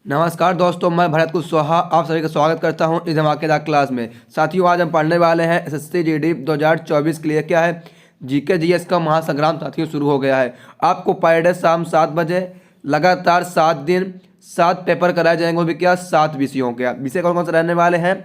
नमस्कार दोस्तों, मैं भरत कुशवाहा आप सभी का स्वागत करता हूं इस धमाकेदार क्लास में। साथियों, आज हम पढ़ने वाले हैं एसएससी जीडी 2024 के लिए क्या है जीके जीएस का महासंग्राम। साथियों, शुरू हो गया है। आपको पर डे शाम 7 बजे लगातार 7 दिन 7 पेपर कराए जाएंगे। वो भी क्या 7 विषयों के विषय कौन कौन से रहने वाले हैं।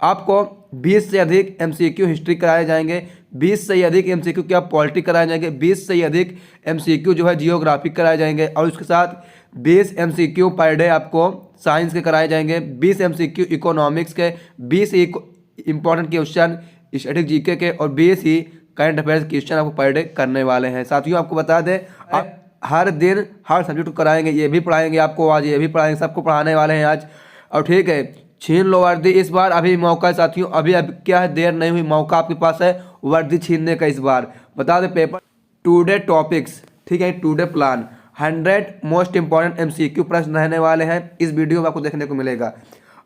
आपको 20 से अधिक एमसीक्यू हिस्ट्री कराए जाएंगे, 20 से अधिक एमसीक्यू क्या पॉलिटी कराए जाएंगे, 20 से अधिक एमसीक्यू जो है जियोग्राफी कराए जाएंगे और उसके साथ 20 एमसीक्यू पर डे आपको साइंस के कराए जाएंगे, 20 एमसीक्यू इकोनॉमिक्स के, 20 इंपॉर्टेंट क्वेश्चन स्टैटिक जीके के और 20 ही करंट अफेयर्स क्वेश्चन आपको पर डे करने वाले हैं। साथियों, आपको बता दें आप हर दिन हर सब्जेक्ट को कराएंगे, ये भी पढ़ाएंगे आपको आज, ये भी पढ़ाएंगे, सबको पढ़ाने वाले हैं आज। और ठीक है, छीन लो वर्दी इस बार, अभी मौका है साथियों, अभी क्या है, देर नहीं हुई, मौका आपके पास है वर्दी छीनने का इस बार। बता दें पेपर टुडे टॉपिक्स, ठीक है, today plan 100 most important MCQ प्रश्न रहने वाले हैं इस वीडियो में आपको देखने को मिलेगा।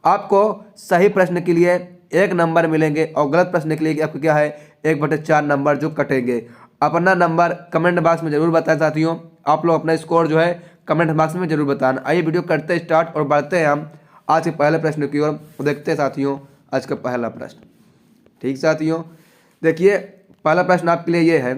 आपको सही प्रश्न के लिए 1 नंबर मिलेंगे और गलत प्रश्न के लिए आपको क्या है 1/4 नंबर जो कटेंगे। अपना नंबर कमेंट बॉक्स में जरूर बताएं साथियों, आप लोग अपना स्कोर जो है कमेंट बॉक्स में जरूर बताना। आइए वीडियो करते स्टार्ट और बढ़ते हैं हम आज के पहले प्रश्न की ओर। देखते हैं साथियों आज का पहला प्रश्न। ठीक साथियों, देखिए पहला प्रश्न आपके लिए ये है,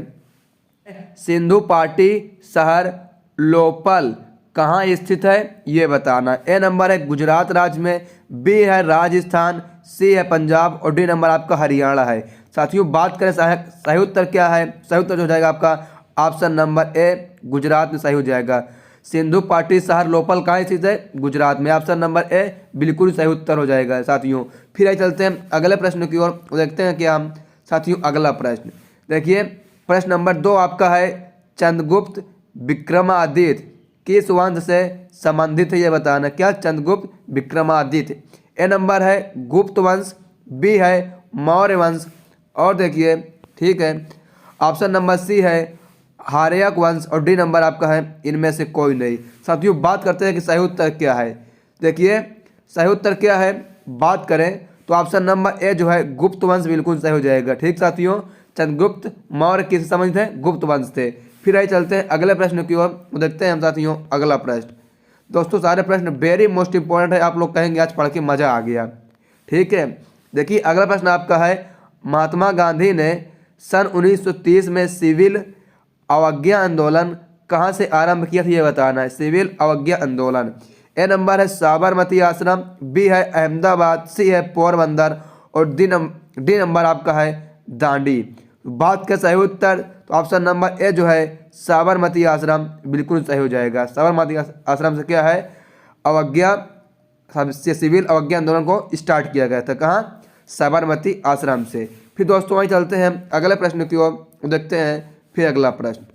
सिंधु पार्टी शहर लोपल कहाँ स्थित है ये बताना। ए नंबर है गुजरात राज्य में, बी है राजस्थान, सी है पंजाब और डी नंबर आपका हरियाणा है। साथियों, बात करें सही उत्तर क्या है, सही उत्तर हो जाएगा आपका ऑप्शन नंबर ए गुजरात में सही हो जाएगा। सिंधु पार्टी शहर लोपल कहाँ स्थित है, गुजरात में। ऑप्शन नंबर ए बिल्कुल सही उत्तर हो जाएगा साथियों। फिर आइए चलते हैं अगले प्रश्न की ओर, देखते हैं क्या हम साथियों अगला प्रश्न। देखिए प्रश्न नंबर 2 आपका है, चंद्रगुप्त विक्रमादित्य किस वंश से संबंधित है ये बताना। क्या चंद्रगुप्त विक्रमादित्य। ए नंबर है गुप्त वंश, बी है मौर्य वंश और देखिए ठीक है ऑप्शन नंबर सी है हार्यक वंश और डी नंबर आपका है इनमें से कोई नहीं। साथियों, बात करते हैं कि सही उत्तर क्या है। देखिए सही उत्तर क्या है, बात करें तो ऑप्शन नंबर ए जो है गुप्त वंश बिल्कुल सही हो जाएगा। ठीक साथियों, चंद्रगुप्त मौर्य किससे संबंधित है, गुप्त वंश थे। फिर आइए चलते हैं अगले प्रश्न की ओर, देखते हैं हम साथियों अगला प्रश्न। दोस्तों सारे प्रश्न वेरी मोस्ट इंपॉर्टेंट है, आप लोग कहेंगे आज पढ़ के मजा आ गया। ठीक है, देखिए अगला प्रश्न आपका है, महात्मा गांधी ने सन 1930 में सिविल अवज्ञा आंदोलन कहाँ से आरंभ किया था ये बताना है। सिविल अवज्ञा आंदोलन। ए नंबर है साबरमती आश्रम, बी है अहमदाबाद, सी है पोरबंदर और डी नंबर आपका है दांडी। बात का सही उत्तर तो ऑप्शन नंबर ए जो है साबरमती आश्रम बिल्कुल सही हो जाएगा। साबरमती आश्रम से क्या है अवज्ञा से सिविल अवज्ञा आंदोलन को स्टार्ट किया गया था, कहाँ, साबरमती आश्रम से। फिर दोस्तों वहीं चलते हैं अगले प्रश्न की ओर, देखते हैं फिर अगला प्रश्न।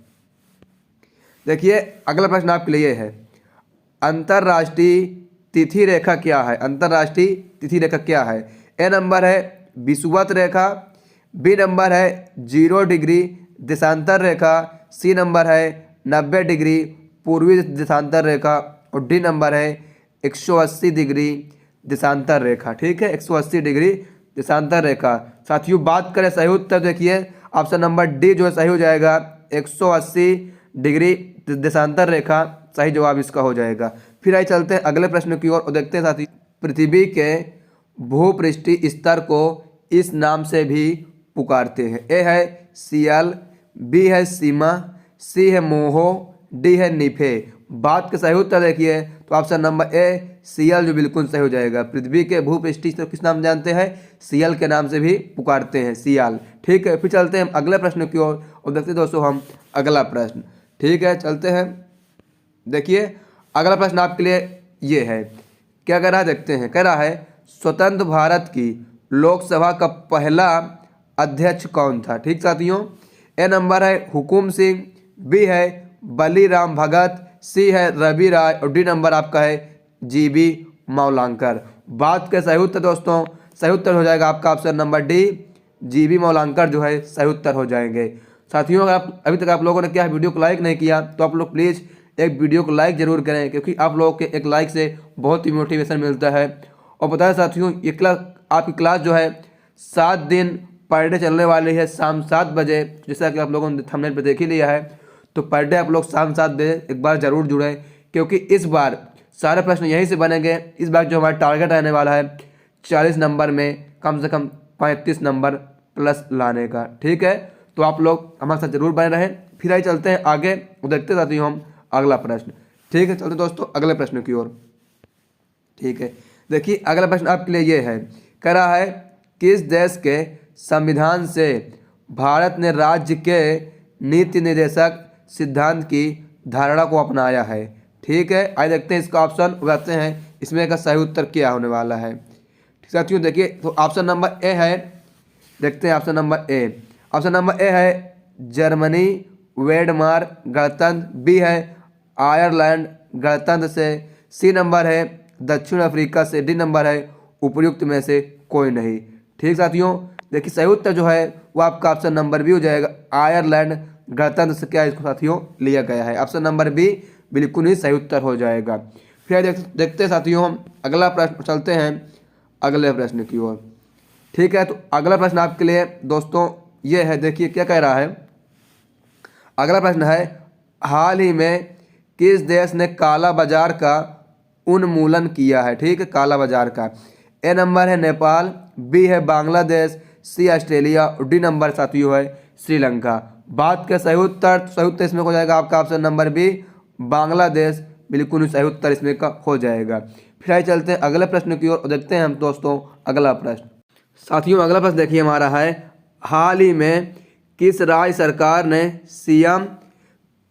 देखिए अगला प्रश्न आपके लिए है, अंतरराष्ट्रीय तिथि रेखा क्या है। अंतरराष्ट्रीय तिथि रेखा क्या है। ए नंबर है विषुवत रेखा, बी नंबर है 0 डिग्री देशांतर रेखा, सी नंबर है 90 डिग्री पूर्वी देशांतर रेखा और डी नंबर है 180 डिग्री देशांतर रेखा। ठीक है, 180 डिग्री देशांतर रेखा। साथियों, बात करें सही उत्तर, देखिए ऑप्शन नंबर डी जो है सही हो जाएगा, 180 डिग्री देशांतर रेखा सही जवाब इसका हो जाएगा। फिर आइए चलते हैं अगले प्रश्न की ओर और देखते हैं साथी, पृथ्वी के भूपृष्ठीय स्तर को इस नाम से भी पुकारते हैं। ए है सियल, बी है सीमा, सी है मोहो, डी है निफे। बात का सही उत्तर देखिए तो ऑप्शन नंबर ए सियल जो बिल्कुल सही हो जाएगा। पृथ्वी के भूपृष्ठीय स्तर किस नाम जानते हैं, सियल के नाम से भी पुकारते हैं, सियाल। ठीक है, फिर चलते हैं अगले प्रश्न की ओर और देखते हैं दोस्तों हम अगला प्रश्न। ठीक है, चलते हैं। देखिए अगला प्रश्न आपके लिए ये है, क्या कह रहा है देखते हैं। कह रहा है स्वतंत्र भारत की लोकसभा का पहला अध्यक्ष कौन था। ठीक साथियों, ए नंबर है हुकुम सिंह, बी है बलीराम भगत, सी है रवि राय और डी नंबर आपका है जीबी मौलांकर। बात का सही उत्तर दोस्तों सही उत्तर हो जाएगा आपका ऑप्शन नंबर डी, जीबी मौलांकर जो है सही उत्तर हो जाएंगे। साथियों, अगर आप अभी तक आप लोगों ने क्या वीडियो को लाइक नहीं किया तो आप लोग प्लीज़ एक वीडियो को लाइक जरूर करें, क्योंकि आप लोगों के एक लाइक से बहुत ही मोटिवेशन मिलता है। और बताएं साथियों, ये क्लास आपकी क्लास जो है 7 दिन पर डे चलने वाली है शाम 7 बजे, जैसा कि आप लोगों ने थंबनेल पे देख ही लिया है। तो पर डे आप लोग शाम 7 बजे एक बार ज़रूर जुड़ें, क्योंकि इस बार सारे प्रश्न यहीं से बनेंगे। इस बार जो हमारा टारगेट रहने वाला है 40 नंबर में कम से कम 35 नंबर प्लस लाने का। ठीक है, तो आप लोग हमारे साथ जरूर बने रहें। फिर आइए चलते हैं आगे, देखते रहती हूँ हम अगला प्रश्न। ठीक है, चलते दोस्तों अगले प्रश्न की ओर। ठीक है, देखिए अगला प्रश्न आपके लिए ये है, कह रहा है किस देश के संविधान से भारत ने राज्य के नीति निर्देशक सिद्धांत की धारणा को अपनाया है। ठीक है, आइए देखते हैं इसका ऑप्शन, बताते हैं इसमें का सही उत्तर क्या होने वाला है। ठीक साथियों, देखिए तो ऑप्शन नंबर ए है, देखते हैं ऑप्शन नंबर ए। ऑप्शन नंबर ए है जर्मनी वेडमार गणतंत्र, बी है आयरलैंड गणतंत्र से, सी नंबर है दक्षिण अफ्रीका से, डी नंबर है उपयुक्त में से कोई नहीं। ठीक साथियों, देखिए सही उत्तर जो है वो आपका ऑप्शन नंबर बी हो जाएगा, आयरलैंड गणतंत्र से क्या इसको साथियों लिया गया है। ऑप्शन नंबर बी बिल्कुल ही सही उत्तर हो जाएगा। फिर देखते हैं साथियों हम अगला प्रश्न, चलते हैं अगले प्रश्न की ओर। ठीक है, तो अगला प्रश्न आपके लिए दोस्तों ये है, देखिए क्या कह रहा है। अगला प्रश्न है हाल ही में किस देश ने काला बाजार का उन्मूलन किया है। ठीक है, काला बाजार का। ए नंबर है नेपाल, बी है बांग्लादेश, सी ऑस्ट्रेलिया और डी नंबर साथियों है श्रीलंका। बात के सही उत्तर इसमें हो जाएगा आपका ऑप्शन नंबर बी बांग्लादेश, बिल्कुल सही उत्तर इसमें का हो जाएगा। फिर आइए चलते हैं अगले प्रश्न की ओर, देखते हैं हम दोस्तों अगला प्रश्न। साथियों अगला प्रश्न देखिए हमारा है हाल ही में किस राज्य सरकार ने सीएम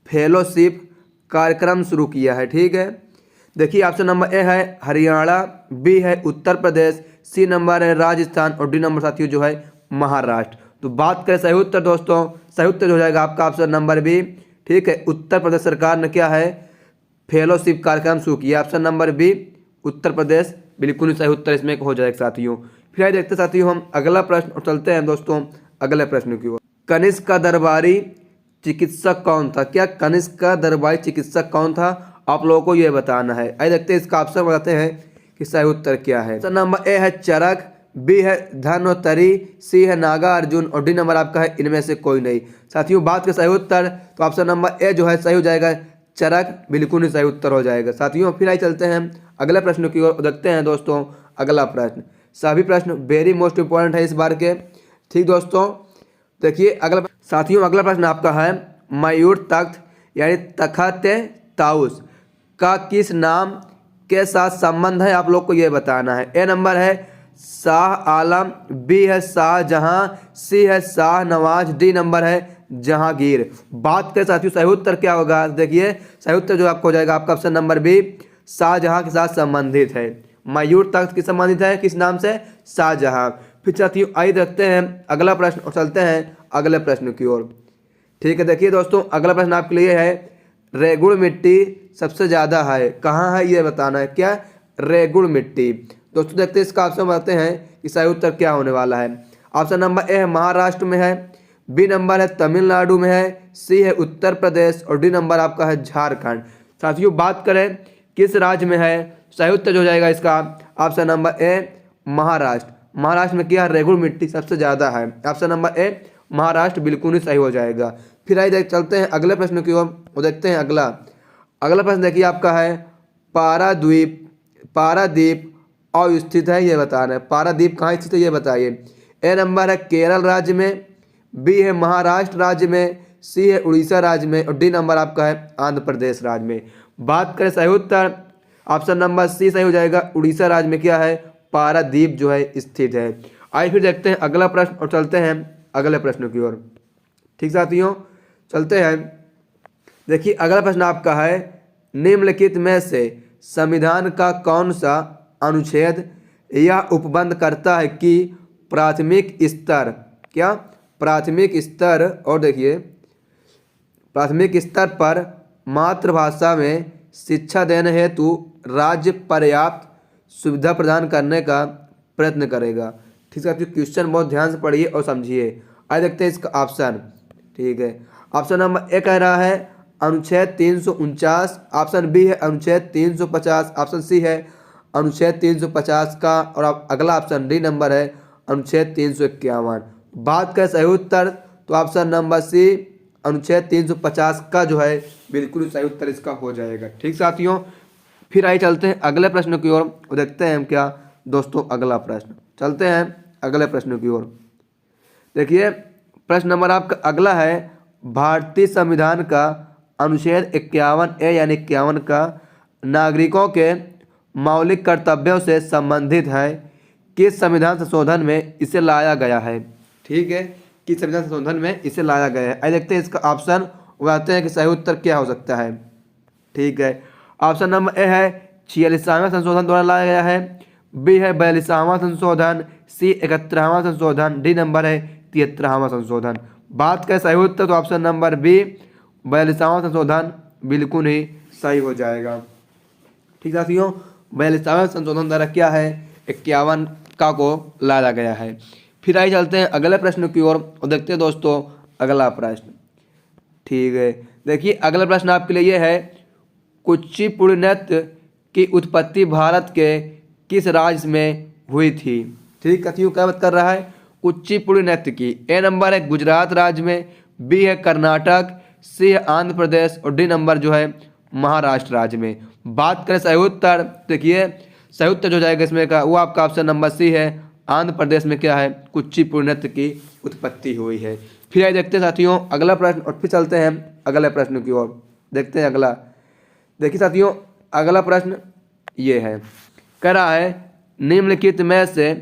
फेलोशिप कार्यक्रम शुरू किया है। ठीक है, देखिए ऑप्शन नंबर ए है हरियाणा, बी है उत्तर प्रदेश, सी नंबर है राजस्थान और डी नंबर साथियों जो है महाराष्ट्र। तो बात करें सही उत्तर दोस्तों, सही उत्तर हो जाएगा आपका ऑप्शन नंबर बी। ठीक है, उत्तर प्रदेश सरकार ने क्या है फेलोशिप कार्यक्रम शुरू किया, option number B Uttar Pradesh, बिल्कुल सही उत्तर इसमें हो जाएगा साथियों। फिर आइए देखते साथियों हम अगला प्रश्न और चलते हैं दोस्तों अगले प्रश्न की ओर। कनिष्क का दरबारी चिकित्सक कौन था। क्या कनिष्क का दरबारी चिकित्सक कौन था, आप लोगों को यह बताना है। आइए देखते हैं इसका ऑप्शन बताते हैं कि सही उत्तर क्या है। ऑप्शन नंबर ए है चरक, बी है धन्वंतरी, सी है नागा अर्जुन और डी नंबर आपका है इनमें से कोई नहीं। साथियों बात के सही उत्तर तो ऑप्शन नंबर ए जो है सही हो जाएगा, चरक, बिल्कुल ही सही उत्तर हो जाएगा साथियों। फिर आइए चलते हैं अगले प्रश्न की ओर, देखते हैं दोस्तों अगला प्रश्न। सभी प्रश्न वेरी मोस्ट इंपॉर्टेंट है इस बार के। ठीक दोस्तों, देखिए अगला साथियों अगला प्रश्न आपका है मयूर तख्त यानी तखत ताउस का किस नाम के साथ संबंध है, आप लोग को यह बताना है। ए नंबर है शाह आलम, बी है शाहजहां, सी है शाह नवाज, डी नंबर है जहांगीर। बात करें साथियों सही उत्तर क्या होगा, देखिए सही उत्तर जो आपको हो जाएगा आपका ऑप्शन नंबर बी शाहजहां के साथ संबंधित है। मयूर तख्त किस संबंधित है, किस नाम से, शाहजहां। फिर साथियों आइए देखते हैं अगला प्रश्न और चलते हैं अगले प्रश्न की ओर। ठीक है, देखिए दोस्तों अगला प्रश्न आपके लिए है रेगुड़ मिट्टी सबसे ज़्यादा है कहाँ है, ये बताना है। क्या रेगुड़ मिट्टी दोस्तों, देखते हैं इसका ऑप्शन बताते हैं कि सही उत्तर क्या होने वाला है। ऑप्शन नंबर ए है महाराष्ट्र में है, बी नंबर है तमिलनाडु में है, सी है उत्तर प्रदेश और डी नंबर आपका है झारखंड। साथियों बात करें किस राज्य में है, सही उत्तर जो हो जाएगा इसका ऑप्शन नंबर ए महाराष्ट्र। महाराष्ट्र में क्या रेगुड़ मिट्टी सबसे ज़्यादा है, ऑप्शन नंबर ए महाराष्ट्र, बिल्कुल ही सही हो जाएगा। फिर आइए चलते हैं अगले प्रश्न की ओर और देखते हैं अगला प्रश्न देखिए आपका है पारादीप अवस्थित है, ये बताना है। पारादीप कहाँ स्थित है ये बताइए। ए नंबर है केरल राज्य में, बी है महाराष्ट्र राज्य में, सी है उड़ीसा राज्य में और डी नंबर आपका है आंध्र प्रदेश राज्य में। बात करें सही उत्तर ऑप्शन नंबर सी सही हो जाएगा, उड़ीसा राज्य में क्या है पारादीप जो है स्थित है। आइए फिर देखते हैं अगला प्रश्न और चलते हैं अगले प्रश्न की ओर। ठीक साथियों चलते हैं, देखिए अगला प्रश्न आपका है निम्नलिखित में से संविधान का कौन सा अनुच्छेद यह उपबंध करता है कि प्राथमिक स्तर, क्या प्राथमिक स्तर, और देखिए प्राथमिक स्तर पर मातृभाषा में शिक्षा देने हेतु राज्य पर्याप्त सुविधा प्रदान करने का प्रयत्न करेगा। ठीक है, क्वेश्चन बहुत ध्यान से पढ़िए और समझिए। आइए देखते हैं इसका ऑप्शन। ठीक है, ऑप्शन नंबर ए कह रहा है अनुच्छेद 349, ऑप्शन बी है अनुच्छेद 350, ऑप्शन सी है अनुच्छेद 350 का और अगला ऑप्शन डी नंबर है अनुच्छेद 351। बात करें सही उत्तर तो ऑप्शन नंबर सी अनुच्छेद 350 का जो है बिल्कुल सही उत्तर इसका हो जाएगा। ठीक साथियों, फिर आइए चलते हैं अगले प्रश्न की ओर और देखते हैं क्या दोस्तों अगला प्रश्न। चलते हैं अगले प्रश्न की ओर। देखिए प्रश्न नंबर आपका अगला है, भारतीय संविधान का अनुच्छेद 51A यानी 51 का नागरिकों के मौलिक कर्तव्यों से संबंधित है, किस संविधान संशोधन में इसे लाया गया है। ठीक है, किस संविधान संशोधन में इसे लाया गया है। आइए देखते हैं इसका ऑप्शन, बताते हैं कि सही उत्तर क्या हो सकता है। ठीक है, ऑप्शन नंबर ए है 46वां संशोधन द्वारा लाया गया है, बी है 42वां संशोधन, सी 71वां संशोधन, डी नंबर है 73वां संशोधन। बात करें सही उत्तर तो ऑप्शन नंबर बी 42वां संशोधन बिल्कुल ही सही हो जाएगा। ठीक साथियों, 42वां संशोधन द्वारा क्या है 51 का को लाया गया है। फिर आइए चलते हैं अगले प्रश्न की ओर और देखते हैं दोस्तों अगला प्रश्न। ठीक है, देखिए अगला प्रश्न आपके लिए ये है, कुचिपुड़ी नृत्य की उत्पत्ति भारत के किस राज्य में हुई थी। ठीक साथियों, क्या बात कर रहा है कुचिपुड़ी नृत्य की। ए नंबर है गुजरात राज्य में, बी है कर्नाटक, सी है आंध्र प्रदेश और डी नंबर जो है महाराष्ट्र राज्य में। बात करें सही उत्तर, देखिए सही उत्तर जो जाएगा इसमें का वो आपका ऑप्शन नंबर सी है, आंध्र प्रदेश में क्या है कुचिपुड़ी नृत्य की उत्पत्ति हुई है। फिर आइए देखते हैं साथियों अगला प्रश्न और फिर चलते हैं अगले प्रश्न की ओर। देखते हैं अगला। देखिए साथियों अगला प्रश्न ये है, कह रहा है निम्नलिखित में से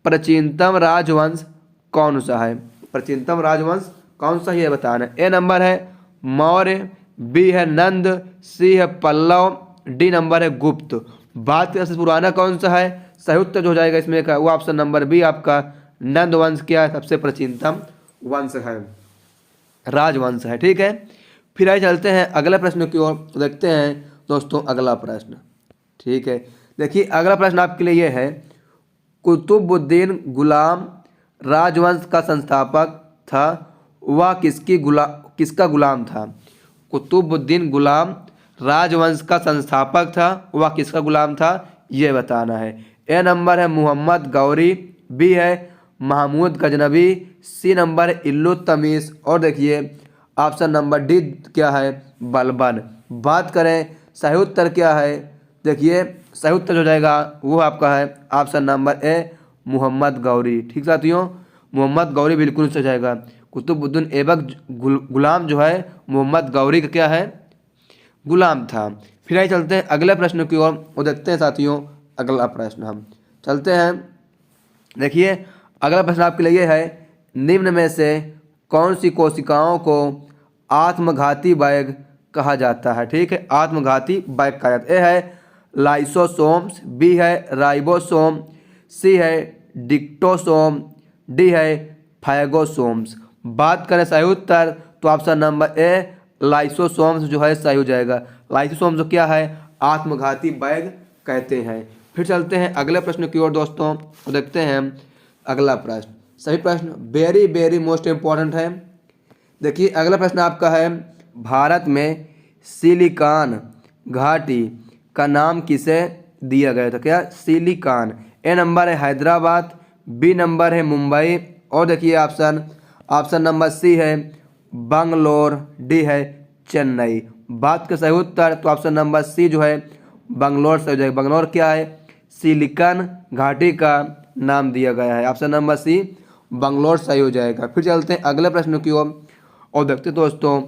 प्राचीनतम राजवंश कौन सा है। प्राचीनतम राजवंश कौन सा है बताना। ए नंबर है मौर्य, बी है नंद, सी है पल्लव, डी नंबर है गुप्त। बात करें सबसे पुराना कौन सा है, सही उत्तर जो हो जाएगा इसमें का वो ऑप्शन नंबर बी आपका नंद वंश क्या है सबसे प्राचीनतम वंश है, राजवंश है। ठीक है, फिर आइए चलते हैं अगले प्रश्न की ओर, देखते हैं दोस्तों अगला प्रश्न। ठीक है, देखिए अगला प्रश्न आपके लिए यह है, कुतुबुद्दीन गुलाम राजवंश का संस्थापक था, वह किसका गुलाम था। कुतुबुद्दीन गुलाम राजवंश का संस्थापक था, वह किसका गुलाम था यह बताना है। ए नंबर है मोहम्मद गौरी, बी है महमूद गजनबी, सी नंबर है इल्तुतमिश और देखिए ऑप्शन नंबर डी क्या है बलबन। बात करें सही उत्तर क्या है, देखिए सही उत्तर हो जाएगा वो आपका है option number A Mohammad Ghori. ठीक साथियों, मोहम्मद गौरी बिल्कुल सही जाएगा। कुतुबुद्दीन ऐबक गुलाम जो है मोहम्मद गौरी का क्या है गुलाम था। फिर आइए चलते हैं अगले प्रश्न की ओर और देखते हैं साथियों अगला प्रश्न। हम चलते हैं, देखिए अगला प्रश्न आपके लिए है, निम्न में से कौन सी कोशिकाओं को आत्मघाती बैग कहा जाता है। ठीक है, आत्मघाती बैग कहा जाता है। ए है लाइसोसोम्स, बी है राइबोसोम, सी है डिक्टोसोम, डी है फैगोसोम्स। बात करें सही उत्तर तो ऑप्शन नंबर ए लाइसोसोम्स जो है सही हो जाएगा। लाइसोसोम्स जो क्या है आत्मघाती बैग कहते हैं। फिर चलते हैं अगले प्रश्न की ओर दोस्तों और देखते हैं अगला प्रश्न। सही प्रश्न वेरी वेरी मोस्ट इम्पॉर्टेंट है। देखिए अगला प्रश्न आपका है, भारत में सिलिकॉन घाटी का नाम किसे दिया गया था। क्या सिलिकॉन। ए नंबर है हैदराबाद, बी नंबर है मुंबई और देखिए ऑप्शन नंबर सी है बंगलोर, डी है चेन्नई। बात का सही उत्तर तो ऑप्शन नंबर सी जो है बंगलोर से हो जाएगा। बंगलोर क्या है सिलिकॉन घाटी का नाम दिया गया है। ऑप्शन नंबर सी बंगलोर सही हो जाएगा। फिर चलते हैं अगले प्रश्न की ओर और देखते हैं दोस्तों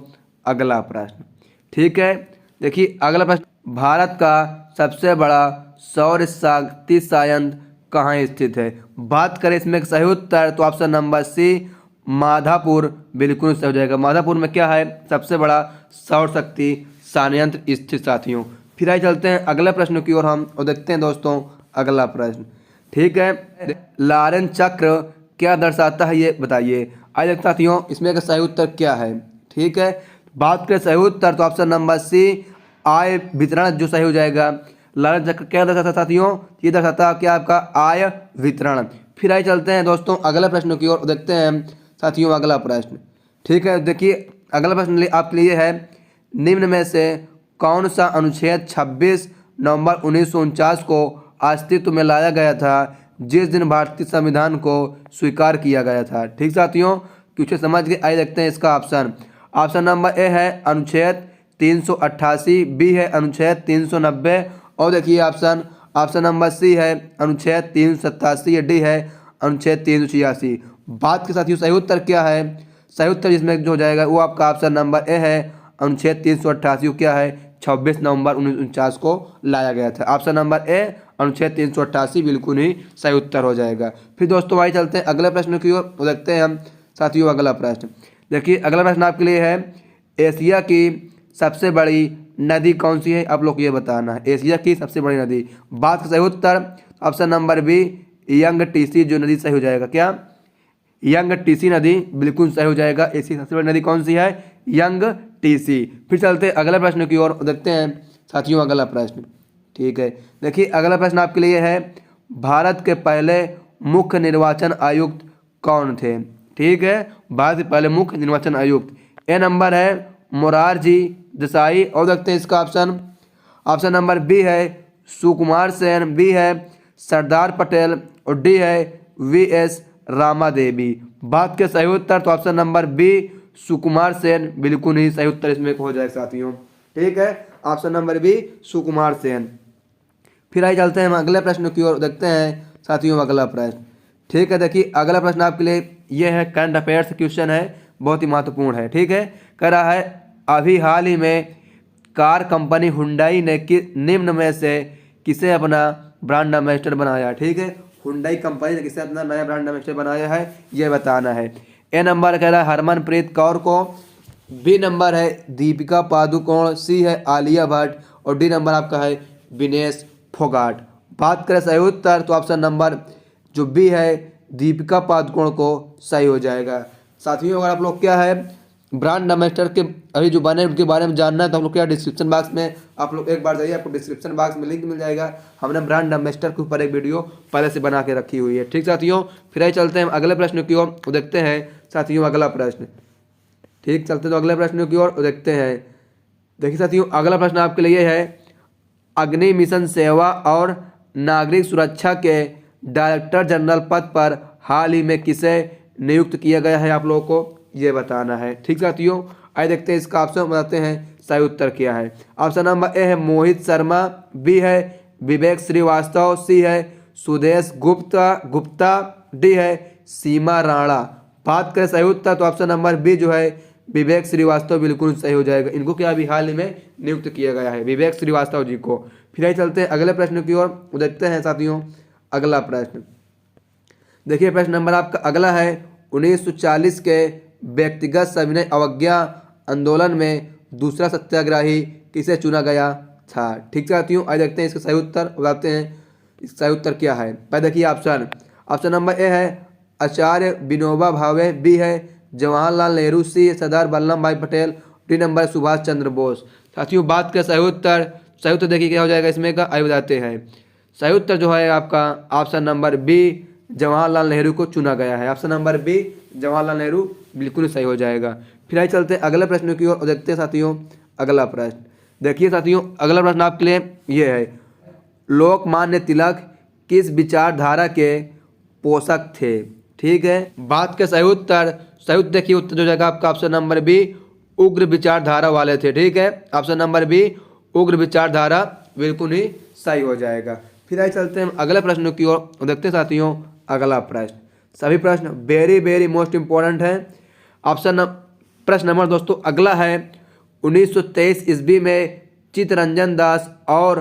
अगला प्रश्न। ठीक है, देखिए अगला प्रश्न, भारत का सबसे बड़ा सौर शक्ति संयंत्र कहाँ स्थित है। बात करें इसमें सही उत्तर तो ऑप्शन नंबर सी माधापुर बिल्कुल सही हो जाएगा। माधापुर में क्या है सबसे बड़ा सौर शक्ति संयंत्र स्थित साथियों। फिर आइए चलते हैं अगले प्रश्न की ओर हम और देखते हैं दोस्तों अगला प्रश्न। ठीक है, लारेंस चक्र क्या दर्शाता है ये बताइए। आइए देखते साथियों इसमें का सही उत्तर क्या है। ठीक है, बात करें सही उत्तर तो ऑप्शन नंबर सी आय वितरण जो सही हो जाएगा। लारेंस चक्र क्या दर्शाता साथियों, ये दर्शाता क्या आपका आय वितरण। फिर आइए चलते हैं दोस्तों अगले प्रश्न की ओर देखते हैं साथियों अगला प्रश्न। ठीक है, देखिए अगला प्रश्न आपके लिए है, निम्न में से कौन सा अनुच्छेद 26 नवंबर 1949 को अस्तित्व में लाया गया था जिस दिन भारतीय संविधान को स्वीकार किया गया था। ठीक साथियों, क्वेश्चन समझ के आइए देखते हैं इसका ऑप्शन नंबर ए है अनुच्छेद 388, बी है अनुच्छेद 390 और देखिए ऑप्शन ऑप्शन नंबर सी है अनुच्छेद 387, डी है अनुच्छेद 386। बात के साथियों सही उत्तर क्या है? सही उत्तर जिसमें जो हो जाएगा वो आपका ऑप्शन नंबर ए है अनुच्छेद 388 क्या है 26 नवंबर 1949 को लाया गया था। ऑप्शन नंबर ए अनुच्छेद 388 बिल्कुल ही सही उत्तर हो जाएगा। फिर दोस्तों भाई चलते हैं अगले प्रश्न की ओर, देखते हैं हम साथियों अगला प्रश्न। देखिए अगला प्रश्न आपके लिए है एशिया की सबसे बड़ी नदी कौन सी है? आप लोग को ये बताना है एशिया की सबसे बड़ी नदी। बात का सही उत्तर ऑप्शन नंबर बी यंग टीसी जो नदी सही हो जाएगा। क्या? यंग टीसी नदी बिल्कुल सही हो जाएगा। एशिया की सबसे बड़ी नदी कौन सी है? Young TC. फिर चलते हैं अगले प्रश्न की ओर, देखते हैं साथियों अगला प्रश्न। ठीक है, देखिए अगला प्रश्न आपके लिए है भारत के पहले मुख्य निर्वाचन आयुक्त कौन थे? ठीक है, भारत के पहले मुख्य निर्वाचन आयुक्त ए नंबर है मोरारजी देसाई, और देखते हैं इसका ऑप्शन ऑप्शन नंबर बी है सुकुमार सेन, बी है सरदार पटेल और डी है वीएस रामादेवी। बात के सही उत्तर तो option number B Sukumar Sen बिल्कुल ही सही उत्तर इसमें हो जाएगा साथियों। ठीक है, option number B Sukumar Sen. फिर आइए चलते हैं हम अगले प्रश्न की ओर, देखते हैं साथियों अगला प्रश्न। ठीक है, देखिए अगला प्रश्न आपके लिए ये है करंट अफेयर्स क्वेश्चन है, बहुत ही महत्वपूर्ण है। ठीक है, कह रहा है अभी हाल ही में कार कंपनी हुंडई ने निम्न में से किसे अपना ब्रांड एम्बेसडर बनाया? ठीक है, हुंडई कंपनी ने किसे अपना नया ब्रांड एम्बेसडर बनाया है ये बताना है। ए नंबर कह रहा है हरमनप्रीत कौर को, बी नंबर है दीपिका पादुकोण, सी है आलिया भट्ट और डी नंबर आपका है विनेश फोगाट। बात करें सही उत्तर तो ऑप्शन नंबर जो बी है दीपिका पादुकोण को सही हो जाएगा। साथियों अगर आप लोग क्या है ब्रांड एम्बेसडर के अभी जो बने उनके बारे में जानना है तो हम लोग क्या डिस्क्रिप्शन बॉक्स में आप लोग एक बार जाइए, आपको डिस्क्रिप्शन बॉक्स में लिंक मिल जाएगा। हमने ब्रांड एम्बेसडर के ऊपर एक वीडियो पहले से बना के रखी हुई है। ठीक साथियों, फिर आइए चलते हैं अगले प्रश्न की ओर, देखते हैं साथियों अगला प्रश्न। ठीक, चलते तो अगले प्रश्न की ओर देखते हैं। देखिए साथियों अगला प्रश्न आपके लिए है अग्नि मिशन सेवा और नागरिक सुरक्षा के डायरेक्टर जनरल पद पर हाल ही में किसे नियुक्त किया गया है? आप लोगों को ये बताना है। ठीक साथियों, आइए देखते हैं इसका ऑप्शन बताते हैं सही उत्तर क्या है। ऑप्शन नंबर ए है मोहित शर्मा, बी है विवेक श्रीवास्तव, सी है सुदेश गुप्ता, डी है सीमा राणा। बात करें सही उत्तर तो ऑप्शन नंबर बी जो है विवेक श्रीवास्तव बिल्कुल सही हो जाएगा। इनको क्या अभी हाल ही में नियुक्त किया गया है विवेक श्रीवास्तव जी को। फिर आइए चलते हैं अगले प्रश्न की ओर, देखते हैं साथियों अगला प्रश्न। देखिए प्रश्न नंबर आपका अगला है 1940 के व्यक्तिगत सविनय अवज्ञा आंदोलन में दूसरा सत्याग्रही किसे चुना गया था? ठीक साथियों, आइए देखते हैं इसका सही उत्तर, बताते हैं इसका सही उत्तर क्या है। पहले देखिए ऑप्शन नंबर ए है आचार्य विनोबा भावे, बी है जवाहरलाल नेहरू, सी सरदार वल्लभ भाई पटेल, डी नंबर सुभाष चंद्र बोस। साथियों बात का सही उत्तर देखिए क्या हो जाएगा इसमें का, आइए बताते हैं। सही उत्तर जो है आपका option number B Jawaharlal Nehru को चुना गया है। Option number B Jawaharlal Nehru बिल्कुल सही हो जाएगा। फिर आइए चलते हैं अगले प्रश्न की ओर, देखते हैं साथियों अगला प्रश्न। देखिए साथियों अगला प्रश्न आपके लिए ये है लोकमान्य तिलक किस विचारधारा के पोषक थे? ठीक है, बात के सही उत्तर देखिए उत्तर जो जाएगा आपका ऑप्शन नंबर बी उग्र विचारधारा वाले थे। ठीक है, ऑप्शन नंबर बी उग्र विचारधारा बिल्कुल ही सही हो जाएगा। फिर आइए चलते हैं अगले प्रश्न की ओर, देखते हैं साथियों अगला प्रश्न। सभी प्रश्न वेरी मोस्ट इंपॉर्टेंट है। प्रश्न नंबर दोस्तों अगला है 1923 ईस्वी में चित्तरंजन दास और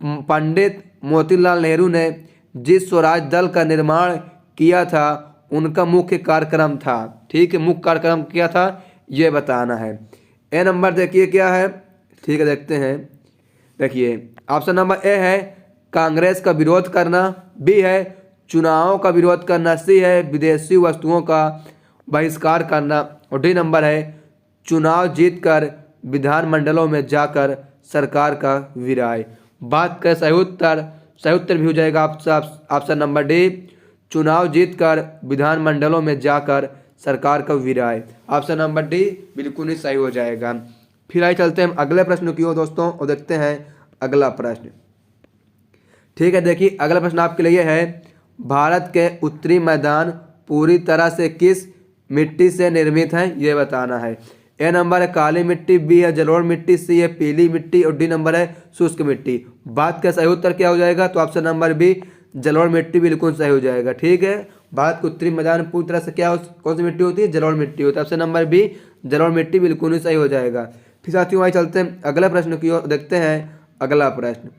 पंडित मोतीलाल नेहरू ने जिस स्वराज दल का निर्माण किया था उनका मुख्य कार्यक्रम था। ठीक है, मुख्य कार्यक्रम क्या था ये बताना है। ए नंबर देखिए क्या है, ठीक है देखते हैं। देखिए ऑप्शन नंबर ए है कांग्रेस का विरोध करना, बी है चुनावों का विरोध करना, सी है विदेशी वस्तुओं का बहिष्कार करना और डी नंबर है चुनाव जीतकर विधानमंडलों में जाकर सरकार का विराय। बात का सही उत्तर भी हो जाएगा ऑप्शन नंबर डी चुनाव जीतकर विधानमंडलों में जाकर सरकार का विराय। ऑप्शन नंबर डी बिल्कुल ही सही हो जाएगा। फिर आइए चलते हैं हम अगले प्रश्न की ओर दोस्तों और देखते हैं अगला प्रश्न। ठीक है, देखिए अगला प्रश्न आपके लिए है भारत के उत्तरी मैदान पूरी तरह से किस मिट्टी से निर्मित हैं ये बताना है। ए नंबर है काली मिट्टी, बी है जलोढ़ मिट्टी, सी है पीली मिट्टी और डी नंबर है शुष्क मिट्टी। बात का सही उत्तर क्या हो जाएगा? तो ऑप्शन नंबर बी जलोढ़ मिट्टी बिल्कुल सही हो जाएगा। ठीक है, भारत के उत्तरी मैदान में पूरी तरह से क्या कौन सी मिट्टी होती है? जलोढ़ मिट्टी होती है। ऑप्शन नंबर बी जलोढ़ मिट्टी बिल्कुल ही सही हो जाएगा। फिर साथियों आइए चलते हैं अगला प्रश्न की ओर, देखते हैं अगला प्रश्न।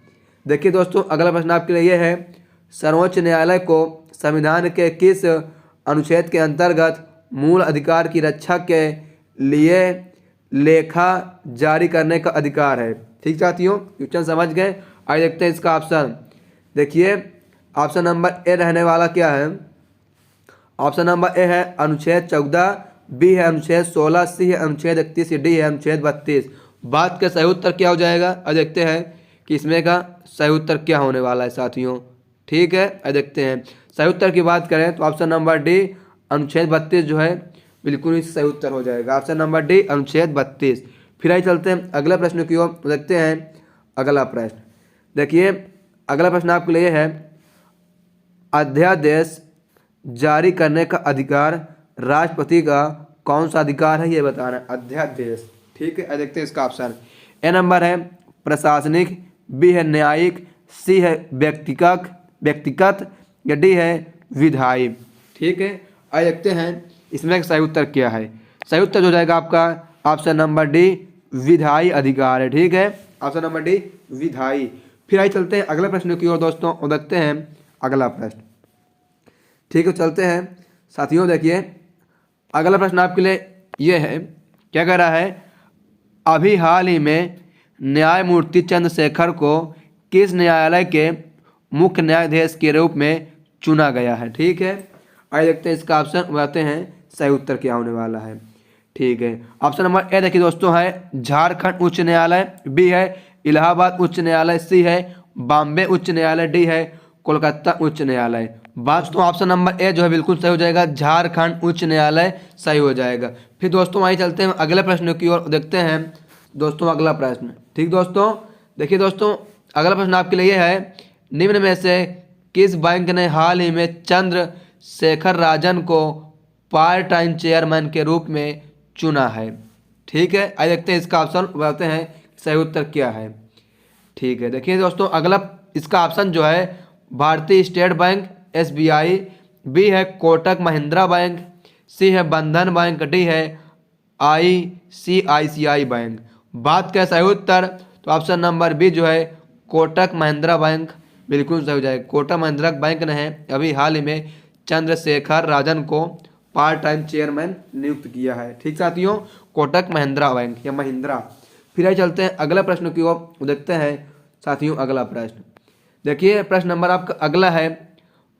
देखिए दोस्तों, अगला प्रश्न आपके लिए यह है, सर्वोच्च न्यायालय को संविधान के किस अनुच्छेद के अंतर्गत मूल अधिकार की रक्षा के लिए लेखा जारी करने का अधिकार है? ठीक साथियों, क्वेश्चन समझ गए? आइए देखते हैं इसका ऑप्शन। देखिए ऑप्शन नंबर ए रहने वाला क्या है? ऑप्शन नंबर ए है अनुच्छेद 14, बी है अनुच्छेद 16, सी है अनुच्छेद 31, डी है अनुच्छेद 32। बात का सही उत्तर क्या हो जाएगा? अब देखते हैं कि इसमें का सही उत्तर क्या होने वाला है साथियों। ठीक है, अब देखते हैं सही उत्तर की बात करें तो ऑप्शन नंबर डी अनुच्छेद 32 जो है बिल्कुल ही सही उत्तर हो जाएगा। ऑप्शन नंबर डी अनुच्छेद 32। फिर आइए चलते हैं अगले प्रश्न की ओर, देखते हैं अगला प्रश्न। देखिए अगला प्रश्न आपके लिए है, अध्यादेश जारी करने का अधिकार राष्ट्रपति का कौन सा अधिकार है? ये बताना है अध्यादेश। ठीक है, अब देखते हैं इसका ऑप्शन। ए नंबर है प्रशासनिक, बी है न्यायिक, सी है व्यक्तिगत या डी है विधायी। ठीक है, अब देखते हैं इसमें सही उत्तर क्या है। सही उत्तर हो जाएगा आपका ऑप्शन नंबर डी विधायी अधिकार है। ठीक है, ऑप्शन नंबर डी विधायी। फिर आइए चलते हैं अगले प्रश्न की ओर दोस्तों, और देखते हैं अगला प्रश्न। ठीक है, चलते हैं साथियों। देखिए अगला प्रश्न आपके लिए ये है, क्या कह रहा है, अभी हाल ही में न्यायमूर्ति चंद्रशेखर को किस न्यायालय के मुख्य न्यायाधीश के रूप में चुना गया है? ठीक है, आइए देखते हैं इसका ऑप्शन, बताते हैं सही उत्तर क्या होने वाला है। ठीक है, ऑप्शन नंबर ए देखिए दोस्तों है झारखंड उच्च न्यायालय, बी है इलाहाबाद उच्च न्यायालय, सी है बॉम्बे उच्च न्यायालय, डी है कोलकाता उच्च न्यायालय। बात तो ऑप्शन नंबर ए जो है बिल्कुल सही हो जाएगा, झारखंड उच्च न्यायालय सही हो जाएगा। फिर दोस्तों आइए चलते हैं अगले प्रश्न की ओर, देखते हैं दोस्तों अगला प्रश्न। ठीक दोस्तों, देखिए दोस्तों अगला प्रश्न आपके लिए है, निम्न में से किस बैंक ने हाल ही में चंद्रशेखर राजन को पार्ट टाइम चेयरमैन के रूप में चुना है? ठीक है, आइए देखते हैं इसका ऑप्शन, बताते हैं सही उत्तर क्या है। ठीक है, देखिए दोस्तों अगला इसका ऑप्शन जो है भारतीय स्टेट बैंक SBI, बी है कोटक महिंद्रा बैंक, सी है बंधन बैंक, डी है ICICI बैंक। बात का सही उत्तर तो ऑप्शन नंबर बी जो है कोटक महिंद्रा बैंक बिल्कुल सही हो जाएगा। कोटक महिंद्रा बैंक ने है अभी हाल ही में चंद्रशेखर राजन को पार्ट टाइम चेयरमैन नियुक्त किया है। ठीक साथियों, कोटक महिंद्रा बैंक या महिंद्रा। फिर आइए चलते हैं अगला प्रश्न की ओर, देखते हैं साथियों अगला प्रश्न। देखिए प्रश्न नंबर आपका अगला है,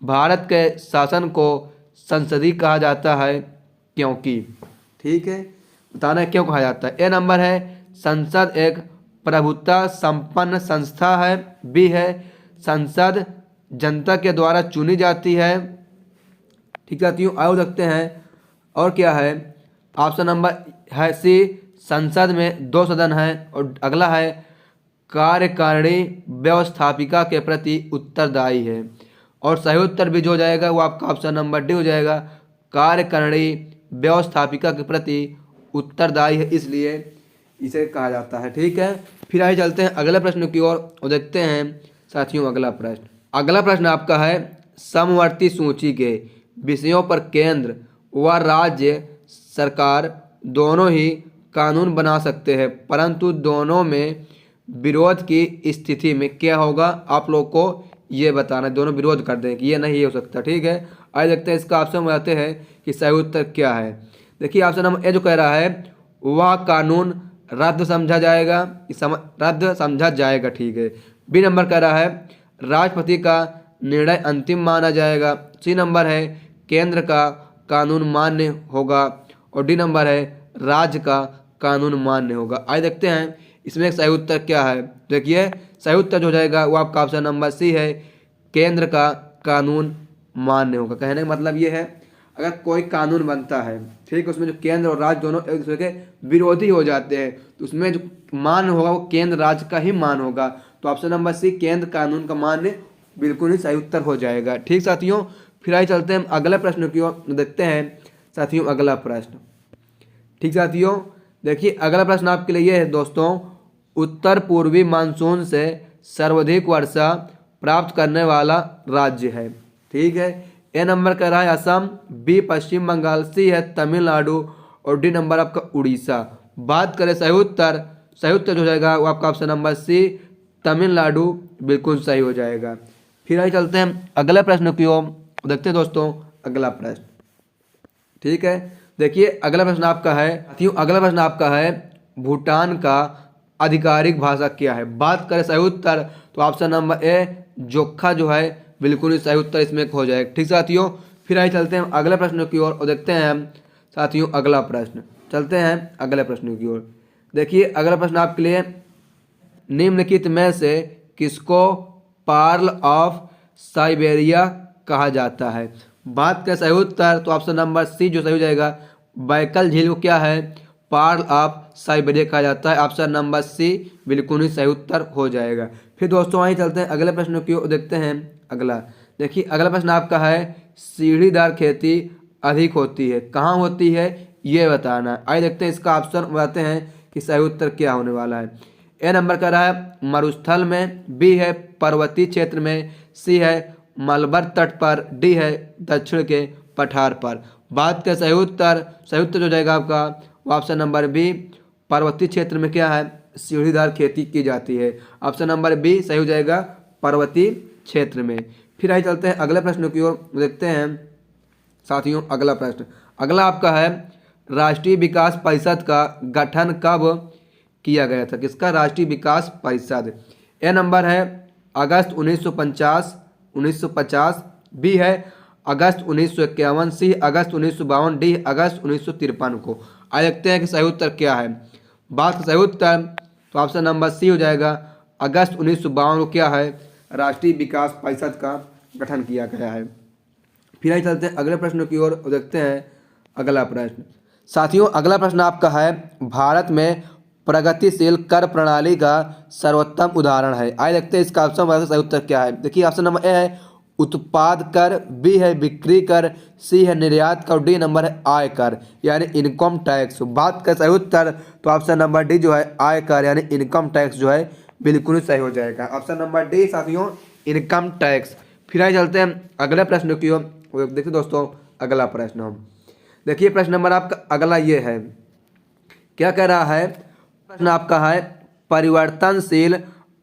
भारत के शासन को संसदीय कहा जाता है क्योंकि? ठीक है, बताना है क्यों कहा जाता है। ए नंबर है संसद एक प्रभुत्व संपन्न संस्था है, बी है संसद जनता के द्वारा चुनी जाती है। ठीक साथियों, आओ देखते हैं और क्या है। ऑप्शन नंबर है सी संसद में 2 सदन है, और अगला है कार्यकारिणी व्यवस्थापिका के प्रति उत्तरदायी है। और सही उत्तर भी जो हो जाएगा वो आपका ऑप्शन नंबर डी हो जाएगा, कार्यकारिणी व्यवस्थापिका के प्रति उत्तरदायी है, इसलिए इसे कहा जाता है। ठीक है, फिर आइए चलते हैं अगले प्रश्न की ओर और देखते हैं साथियों अगला प्रश्न। अगला प्रश्न आपका है, समवर्ती सूची के विषयों पर केंद्र व राज्य सरकार दोनों ही कानून बना सकते हैं, परंतु दोनों में विरोध की स्थिति में क्या होगा? आप लोग को ये बताना है, दोनों विरोध कर दें कि ये नहीं हो सकता। ठीक है, आइए देखते हैं इसका ऑप्शन बताते हैं कि सही उत्तर क्या है। देखिए ऑप्शन नंबर ए जो कह रहा है वह कानून रद्द समझा जाएगा, रद्द समझा जाएगा। ठीक है, बी नंबर कह रहा है राष्ट्रपति का निर्णय अंतिम माना जाएगा, सी नंबर है केंद्र का कानून मान्य होगा, और डी नंबर है राज्य का कानून मान्य होगा। आइए देखते हैं इसमें सही उत्तर क्या है। देखिए सही उत्तर जो हो जाएगा वो आपका ऑप्शन नंबर सी है, केंद्र का कानून मान्य होगा। कहने का मतलब ये है अगर कोई कानून बनता है, ठीक, उसमें जो केंद्र और राज्य दोनों एक दूसरे के विरोधी हो जाते हैं, तो उसमें जो मान होगा वो केंद्र राज्य का ही मान होगा। तो ऑप्शन नंबर सी केंद्र कानून का मान्य बिल्कुल ही सही उत्तर हो जाएगा। ठीक साथियों, फिर आइए चलते हैं अगले प्रश्न की ओर, देखते हैं साथियों अगला प्रश्न। ठीक साथियों, देखिए अगला प्रश्न आपके लिए ये है दोस्तों, उत्तर पूर्वी मानसून से सर्वाधिक वर्षा प्राप्त करने वाला राज्य है। ठीक है, ए नंबर का रहा है असम, बी पश्चिम बंगाल, सी है तमिलनाडु और डी नंबर आपका उड़ीसा। बात करें सही उत्तर, सही उत्तर जो हो जाएगा वो आपका ऑप्शन नंबर सी तमिलनाडु बिल्कुल सही हो जाएगा। फिर आगे चलते हैं अगले प्रश्न की ओर, देखते हैं दोस्तों अगला प्रश्न। ठीक है, देखिए अगला प्रश्न आपका है साथियों, अगला प्रश्न आपका है भूटान का आधिकारिक भाषा क्या है। बात करें सही उत्तर तो ऑप्शन नंबर ए जोखा जो है बिल्कुल ही सही उत्तर इसमें हो जाएगा। ठीक साथियों, फिर आगे चलते हैं अगले प्रश्न की ओर और देखते हैं हम साथियों अगला प्रश्न। चलते हैं अगले प्रश्न की ओर। देखिए अगला प्रश्न आपके लिए, निम्नलिखित में से किसको पर्ल ऑफ साइबेरिया कहा जाता है। बात करें सही उत्तर तो ऑप्शन नंबर सी जो सही हो जाएगा, बैकल झील को क्या है, पर्ल ऑफ साइबेरिया कहा जाता है। ऑप्शन नंबर सी बिल्कुल ही सही उत्तर हो जाएगा। फिर दोस्तों वहीं चलते हैं अगले प्रश्न की ओर, देखते हैं अगला। देखिए अगला प्रश्न आपका है, सीढ़ीदार खेती अधिक होती है, कहाँ होती है ये बताना है। आइए देखते हैं इसका ऑप्शन बताते हैं कि सही उत्तर क्या होने वाला है। ए नंबर का रहा है मरुस्थल में, बी है पर्वतीय क्षेत्र में, सी है मलबार तट पर, डी है दक्षिण के पठार पर। बात का सही उत्तर जो जाएगा आपका वो ऑप्शन नंबर बी, पर्वतीय क्षेत्र में क्या है सीढ़ीदार खेती की जाती है। ऑप्शन नंबर बी सही हो जाएगा, पर्वतीय क्षेत्र में। फिर आइए चलते हैं अगले प्रश्न की ओर, देखते हैं साथियों अगला प्रश्न। अगला आपका है, राष्ट्रीय विकास परिषद का गठन कब किया गया था। किसका, राष्ट्रीय विकास परिषद। ए नंबर है अगस्त 1950, बी है अगस्त 1951, सी अगस्त 1952, डी अगस्त 1953 को। आइए देखते हैं कि सही उत्तर क्या है। बात सही उत्तर तो ऑप्शन नंबर सी हो जाएगा, अगस्त 1952 को क्या है राष्ट्रीय विकास परिषद का गठन किया गया है। फिर आइए चलते हैं अगले प्रश्न की ओर और देखते हैं अगला प्रश्न। साथियों अगला प्रश्न आपका है, भारत में प्रगतिशील कर प्रणाली का सर्वोत्तम उदाहरण है। आइए देखते हैं इसका ऑप्शन सही उत्तर क्या है। देखिए ऑप्शन नंबर ए है उत्पाद कर, बी है बिक्री कर, सी है निर्यात कर, डी नंबर है आय कर यानी इनकम टैक्स। बात का सही उत्तर तो ऑप्शन नंबर डी जो है आय कर यानी इनकम टैक्स जो है बिल्कुल सही हो जाएगा। ऑप्शन नंबर डी साथियों इनकम टैक्स। फिर आइए चलते हैं अगले प्रश्न की ओर, देखिए दोस्तों अगला प्रश्न हम देखिए प्रश्न नंबर आपका अगला ये है, क्या कह रहा है प्रश्न आपका है, परिवर्तनशील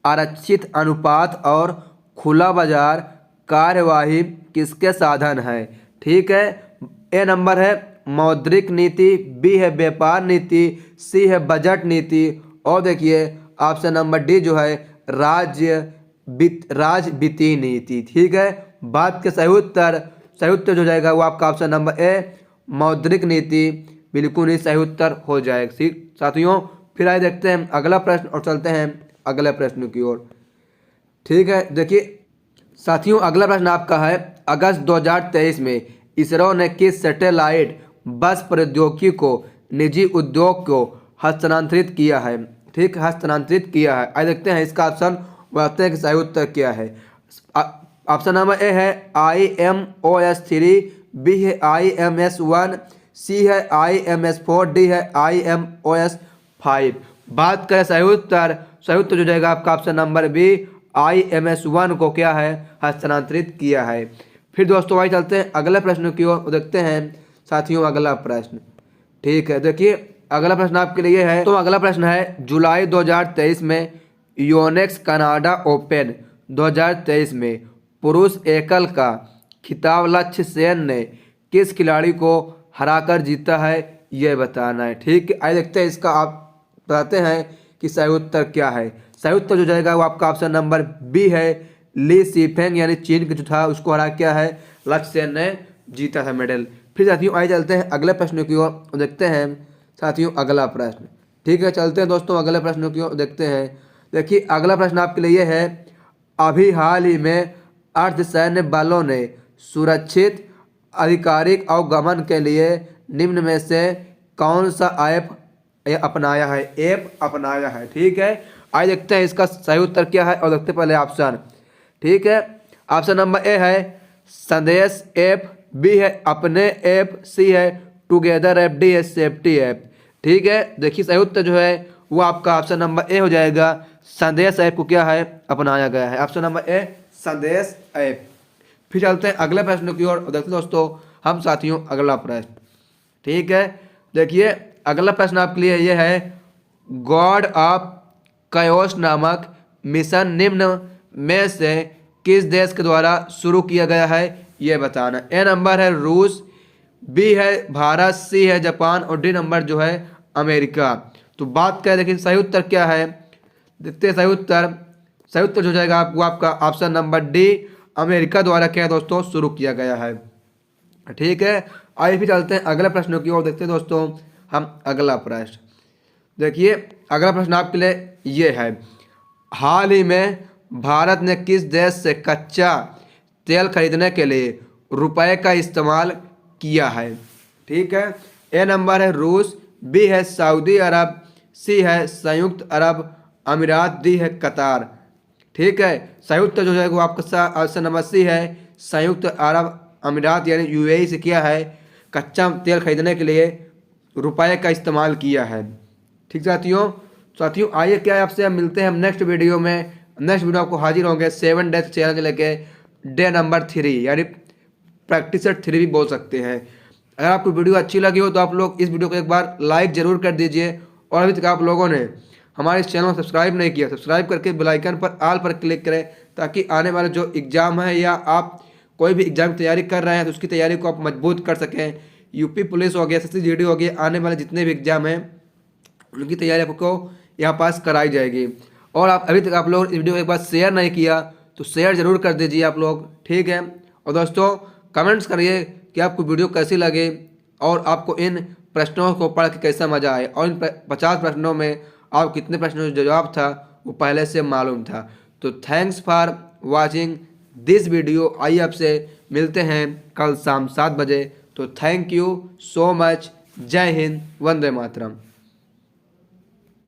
आरक्षित अनुपात और खुला बाजार कार्यवाही किसके साधन है। ठीक है, ए नंबर है मौद्रिक नीति, बी है व्यापार नीति, सी है बजट नीति और देखिए ऑप्शन नंबर डी जो है राज वित्तीय नीति। ठीक है, बात के सही उत्तर जो जाएगा वो आपका ऑप्शन नंबर ए मौद्रिक नीति बिल्कुल ही सही उत्तर हो जाएगा। ठीक साथियों, फिर आइए देखते हैं अगला प्रश्न और चलते हैं अगले प्रश्न की ओर। ठीक है, देखिए साथियों अगला प्रश्न आपका है, अगस्त 2023 में इसरो ने किस सैटेलाइट बस प्रौद्योगिकी को निजी उद्योग को हस्तांतरित किया है। ठीक, हस्तांतरित किया है। आइए देखते हैं इसका ऑप्शन बताते हैं कि सही उत्तर क्या है। ऑप्शन नंबर ए है IMOS-3, बी है IMS-1, सी है IMS-4, डी है IMOS-5। बात करें सही उत्तर जो जाएगा आपका ऑप्शन नंबर बी IMS-1 को क्या है हस्तांतरित किया है। फिर दोस्तों आइए चलते हैं अगले प्रश्न की ओर, देखते हैं साथियों अगला प्रश्न। ठीक है, देखिए अगला प्रश्न आपके लिए है, तो अगला प्रश्न है, जुलाई 2023 में योनेक्स कनाडा ओपन 2023 में पुरुष एकल का खिताब लक्ष्य सेन ने किस खिलाड़ी को हराकर जीता है यह बताना है। ठीक है, आइए देखते हैं इसका आप बताते हैं कि सही उत्तर क्या है। सही उत्तर जो जाएगा वो आपका ऑप्शन नंबर बी है, ली सीफेंग यानी चीन के जो था उसको हरा क्या है लक्ष्य सेन ने जीता था मेडल। फिर साथियों आइए चलते हैं अगले प्रश्न की ओर, देखते हैं साथियों अगला प्रश्न। ठीक है, चलते हैं दोस्तों अगले प्रश्न की ओर, देखते हैं। देखिए अगला प्रश्न आपके लिए है, अभी हाल ही में अर्धसैन्य बलों ने सुरक्षित आधिकारिक अवगमन के लिए निम्न में से कौन सा ऐप अपनाया है। ठीक है, आइए देखते हैं इसका सही उत्तर क्या है और देखते पहले ऑप्शन। ठीक है, ऑप्शन नंबर ए है संदेश ऐप, बी है अपने ऐप, सी है टुगेदर ऐप, डी है सेफ्टी ऐप। ठीक है, देखिए सही उत्तर जो है वो आपका ऑप्शन नंबर ए हो जाएगा। संदेश ऐप को क्या है अपनाया गया है, ऑप्शन नंबर ए संदेश ऐप। फिर चलते हैं अगले प्रश्न की ओर। देखते हैं दोस्तों हम साथियों अगला प्रश्न, ठीक है। देखिए अगला प्रश्न आपके लिए ये है, गॉड ऑफ कयोस नामक मिशन निम्न में से किस देश के द्वारा शुरू किया गया है, ये बताना। ए नंबर है रूस, बी है भारत, सी है जापान और डी नंबर जो है अमेरिका। तो बात करें देखिए सही उत्तर क्या है, देखते हैं सही उत्तर जो जाएगा आपको आपका ऑप्शन नंबर डी, अमेरिका द्वारा क्या है दोस्तों शुरू किया गया है, ठीक है। आइए फिर चलते हैं अगले प्रश्नों की ओर। देखते हैं दोस्तों हम अगला प्रश्न। देखिए अगला प्रश्न आपके लिए ये है, हाल ही में भारत ने किस देश से कच्चा तेल खरीदने के लिए रुपए का इस्तेमाल किया है, ठीक है। ए नंबर है रूस, बी है सऊदी अरब, सी है संयुक्त अरब अमीरात, डी है कतार, ठीक है। सही उत्तर जो है वो आपका ऑप्शन नंबर सी है, संयुक्त अरब अमीरात यानी यूएई से किया है कच्चा तेल खरीदने के लिए रुपए का इस्तेमाल किया है, ठीक साथियों आइए क्या है आपसे हम मिलते हैं हम नेक्स्ट वीडियो में। नेक्स्ट वीडियो आपको हाजिर होंगे 7 डेज चैलेंज लेके डे नंबर 3 यानी प्रैक्टिस सेट 3 भी बोल सकते हैं। अगर आपको वीडियो अच्छी लगी हो तो आप लोग इस वीडियो को एक बार लाइक ज़रूर कर दीजिए, और अभी तक आप लोगों ने हमारे इस चैनल को सब्सक्राइब नहीं किया, सब्सक्राइब करके बेल आइकन पर ऑल पर क्लिक करें, ताकि आने वाले जो एग्ज़ाम है या आप कोई भी एग्ज़ाम की तैयारी कर रहे हैं तो उसकी तैयारी को आप मजबूत कर सकें। यूपी पुलिस हो गया, एसएससी जीडी हो गया, आने वाले जितने भी एग्ज़ाम हैं उनकी तैयारी आपको यहाँ पास कराई जाएगी। और आप अभी तक आप लोग इस वीडियो को एक बार शेयर नहीं किया तो शेयर ज़रूर कर दीजिए आप लोग, ठीक है। और दोस्तों कमेंट्स करिए कि आपको वीडियो कैसी लगे और आपको इन प्रश्नों को पढ़ के कैसा मज़ा आए, और इन 50 प्रश्नों में आप कितने प्रश्नों का जवाब था वो पहले से मालूम था। तो thanks for watching this video. आइए आपसे मिलते हैं कल शाम 7 बजे। तो थैंक यू सो मच, जय हिंद, वंदे मातरम।